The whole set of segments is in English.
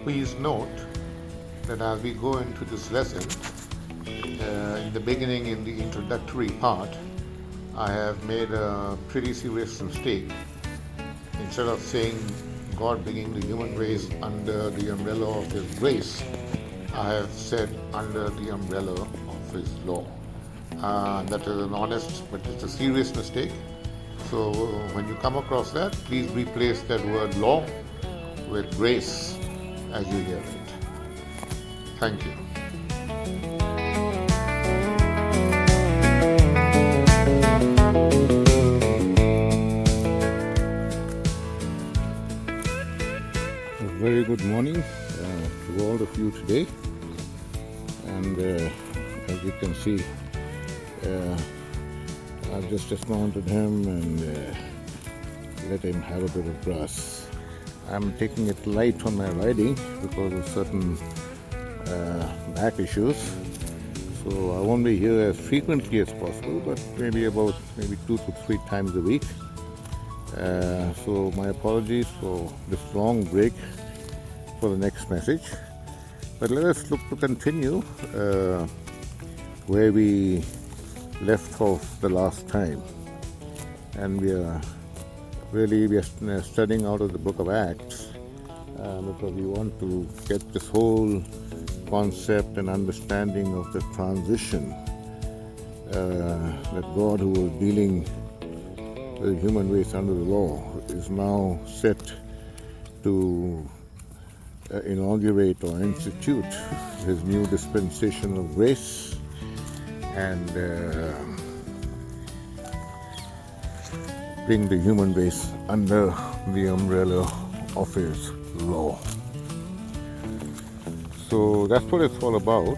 Please note that as we go into this lesson, in the beginning, in the introductory part, I have made a pretty serious mistake. Instead of saying God bringing the human race under the umbrella of His grace, I have said under the umbrella of His law. That is an honest, but it's a serious mistake. So when you come across that, please replace that word law with grace as you hear it. Thank you. A very good morning to all of you today. And as you can see, I've just dismounted him and let him have a bit of grass. I'm taking it light on my riding because of certain back issues. So I won't be here as frequently as possible, but maybe 2 to 3 times a week. So my apologies for this long break for the next message. But let us look to continue where we left off the last time. And we are studying out of the book of Acts because we want to get this whole concept and understanding of the transition that God, who was dealing with the human race under the law, is now set to inaugurate or institute His new dispensation of grace and bring the human race under the umbrella of His law. So that's what it's all about.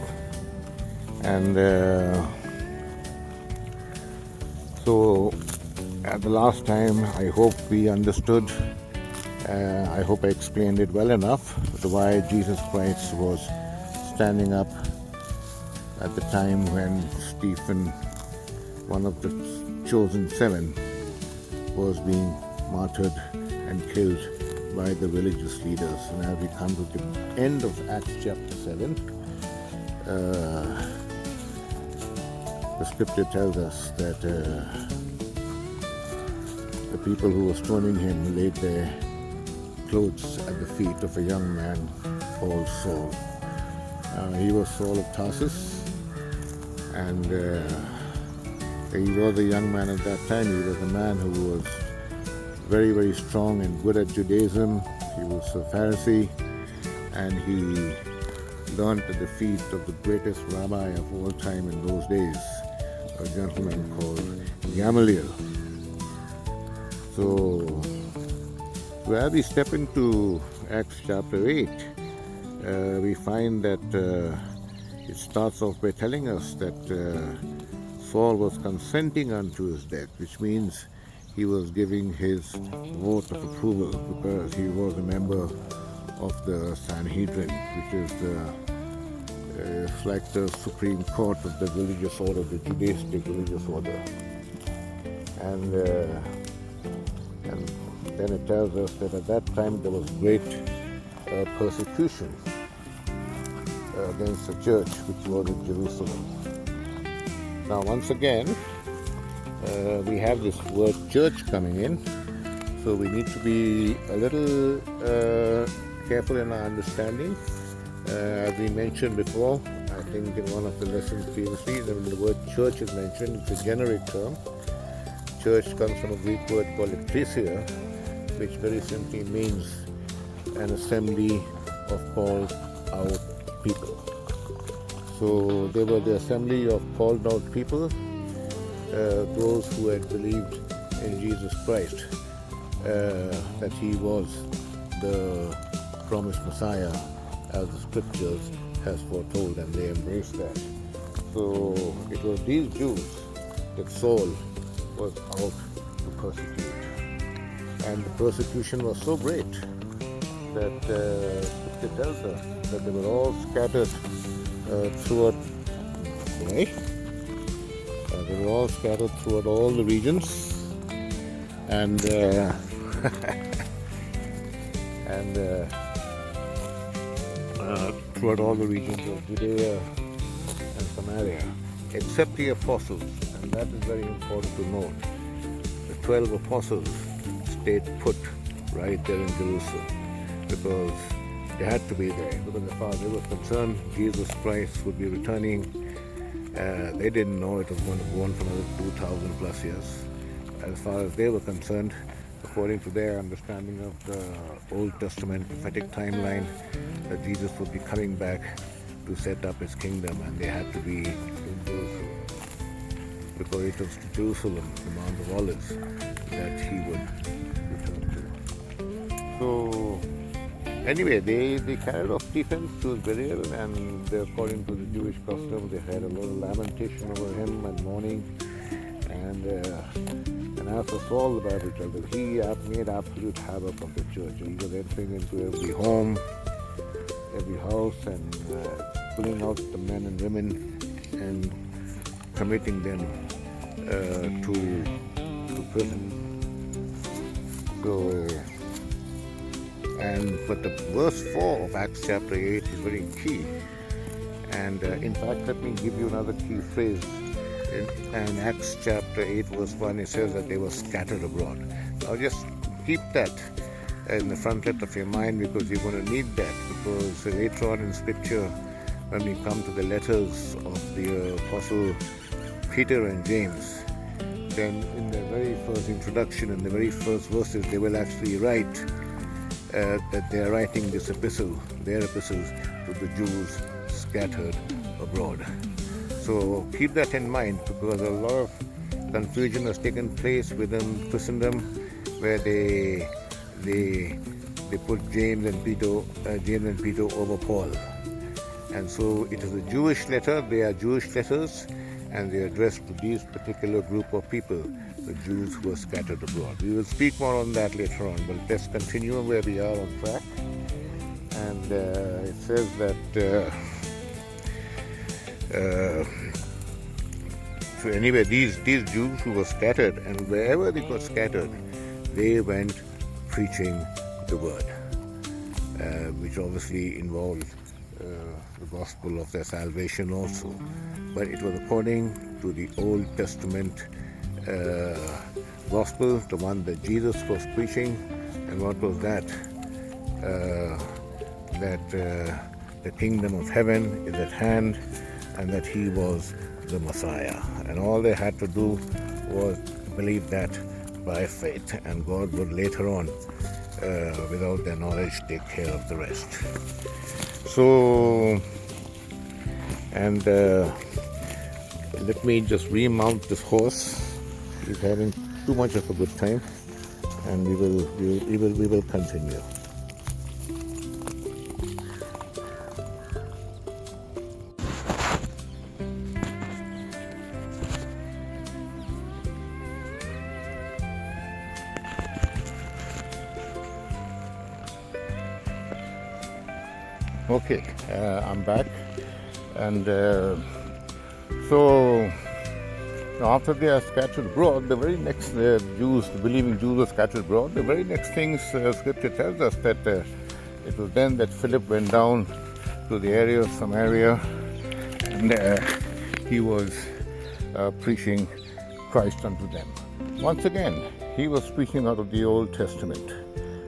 And so at the last time, I hope we understood, I hope I explained it well enough, why Jesus Christ was standing up at the time when Stephen, one of the chosen 7, was being martyred and killed by the religious leaders. And as we come to the end of Acts chapter 7, the scripture tells us that the people who were stoning him laid their clothes at the feet of a young man called Saul. He was Saul of Tarsus, and he was a young man at that time. He was a man who was very, very strong and good at Judaism. He was a Pharisee, and he learned at the feet of the greatest rabbi of all time in those days, a gentleman called Gamaliel. So as we step into Acts chapter 8, we find that it starts off by telling us that Saul was consenting unto his death, which means he was giving his vote of approval because he was a member of the Sanhedrin, which is it's like the Supreme Court of the religious order, the Judaistic religious order. And then it tells us that at that time there was great persecution against the church which was in Jerusalem. Now once again, we have this word church coming in, so we need to be a little careful in our understanding. As we mentioned before, I think in one of the lessons previously, when the word church is mentioned, it's a generic term. Church comes from a Greek word called ecclesia, which very simply means an assembly of called out people. So they were the assembly of called out people, those who had believed in Jesus Christ, that He was the promised Messiah, as the scriptures has foretold, and they embraced that. So it was these Jews that Saul was out to persecute. And the persecution was so great that scripture tells us that they were all scattered throughout, right? They were all scattered throughout all the regions, and throughout all the regions of Judea and Samaria, except the apostles, and that is very important to note. The 12 apostles stayed put right there in Jerusalem because they had to be there, because as far as they were concerned, Jesus Christ would be returning. They didn't know it was going to go on for another 2,000 plus years. As far as they were concerned, according to their understanding of the Old Testament prophetic timeline, that Jesus would be coming back to set up his kingdom, and they had to be in Jerusalem, because it was to Jerusalem, the Mount of Olives, that he would return to. So anyway, they carried off Stephen to his burial, and according to the Jewish custom, they had a lot of lamentation over him and mourning. And as for Saul, the Bible tells us, he made absolute havoc of the church. He was entering into every home, every house, and pulling out the men and women and committing them to prison. But the verse 4 of Acts chapter 8 is very key. And in fact, let me give you another key phrase. In Acts chapter 8 verse 1, it says that they were scattered abroad. Now just keep that in the frontlet of your mind, because you're going to need that, because later on in scripture, when we come to the letters of the apostle Peter and James, then in the very first introduction, in the very first verses, they will actually write that they are writing this epistle, their epistles, to the Jews scattered abroad. So keep that in mind, because a lot of confusion has taken place within Christendom, where they put James and Peter over Paul. And so it is a Jewish letter, they are Jewish letters, and they are addressed to this particular group of people, the Jews who are scattered abroad. We will speak more on that later on, but let's continue where we are on track. And it says that so anyway, these Jews who were scattered, and wherever they got scattered, they went preaching the word, which obviously involved the gospel of their salvation also. But it was according to the Old Testament gospel, the one that Jesus was preaching. And what was that? That the kingdom of heaven is at hand, and that he was the Messiah. And all they had to do was believe that by faith, and God would later on, without their knowledge, take care of the rest. So, and let me just remount this horse. He's having too much of a good time, and we will continue. Okay, I'm back, and so after they are scattered abroad, the very next the believing Jews were scattered abroad. The very next things Scripture tells us that it was then that Philip went down to the area of Samaria, and he was preaching Christ unto them. Once again, he was preaching out of the Old Testament.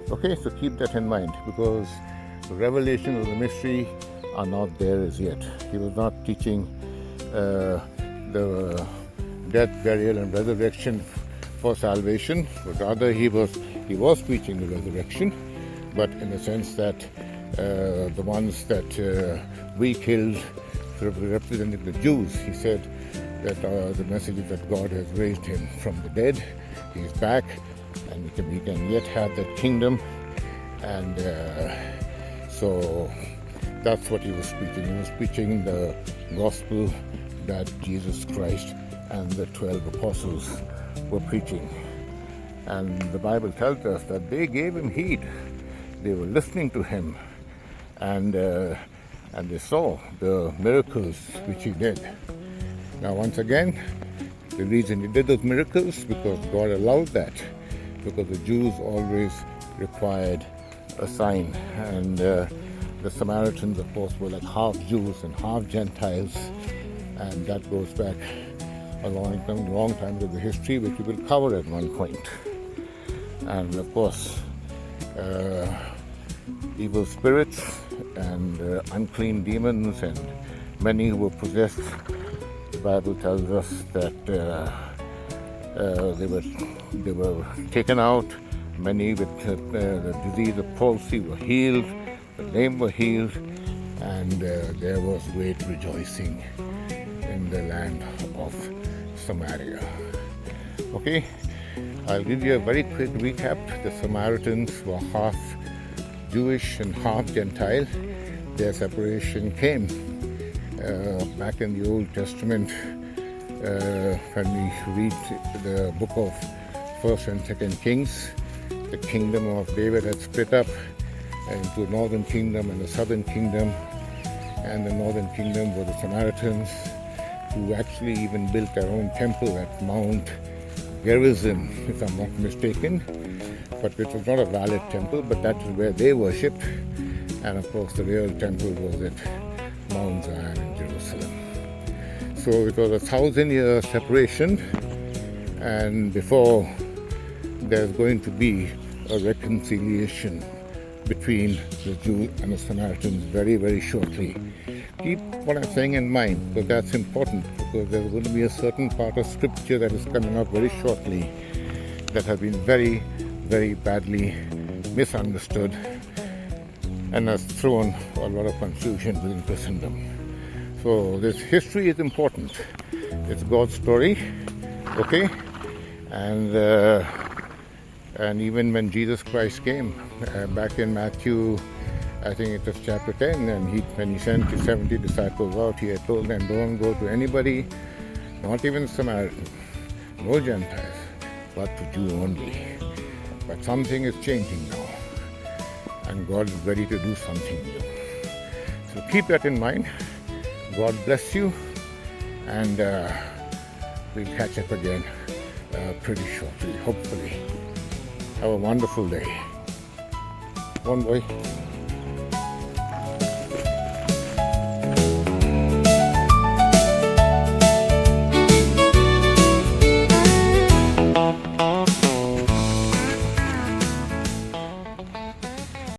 Okay, so keep that in mind, because the revelation of the mystery are not there as yet. He was not teaching the death, burial, and resurrection for salvation, but rather he was preaching the resurrection, but in the sense that the ones that we killed represented the Jews. He said that the message is that God has raised him from the dead. He's back, and we can yet have that kingdom. And so that's what he was preaching. He was preaching the gospel that Jesus Christ and the 12 apostles were preaching. And the Bible tells us that they gave him heed. They were listening to him, and they saw the miracles which he did. Now, once again, the reason he did those miracles, because God allowed that, because the Jews always required a sign. And The Samaritans, of course, were like half Jews and half Gentiles, and that goes back a long time to the history, which we will cover at one point. And of course, evil spirits and unclean demons and many who were possessed. The Bible tells us that they were taken out. Many with the disease of palsy were healed. The lame were healed, and there was great rejoicing in the land of Samaria. Okay, I'll give you a very quick recap. The Samaritans were half Jewish and half Gentile. Their separation came back in the Old Testament when we read the book of 1st and 2nd Kings. The kingdom of David had split up into a northern kingdom and a southern kingdom, and the northern kingdom were the Samaritans, who actually even built their own temple at Mount Gerizim, if I'm not mistaken, but it was not a valid temple, but that is where they worshipped. And of course the real temple was at Mount Zion in Jerusalem. So it was 1,000-year separation, and before there's going to be a reconciliation between the Jews and the Samaritans very, very shortly. Keep what I'm saying in mind, because that's important, because there's going to be a certain part of scripture that is coming up very shortly that has been very, very badly misunderstood and has thrown a lot of confusion within Christendom. So this history is important. It's God's story, okay? And even when Jesus Christ came, back in Matthew, I think it was chapter 10, and when he sent his 70 disciples out, he had told them, don't go to anybody, not even Samaritan, no Gentiles, but to Jew only. But something is changing now, and God is ready to do something new. So keep that in mind. God bless you, and we'll catch up again pretty shortly, hopefully. Have a wonderful day. One way.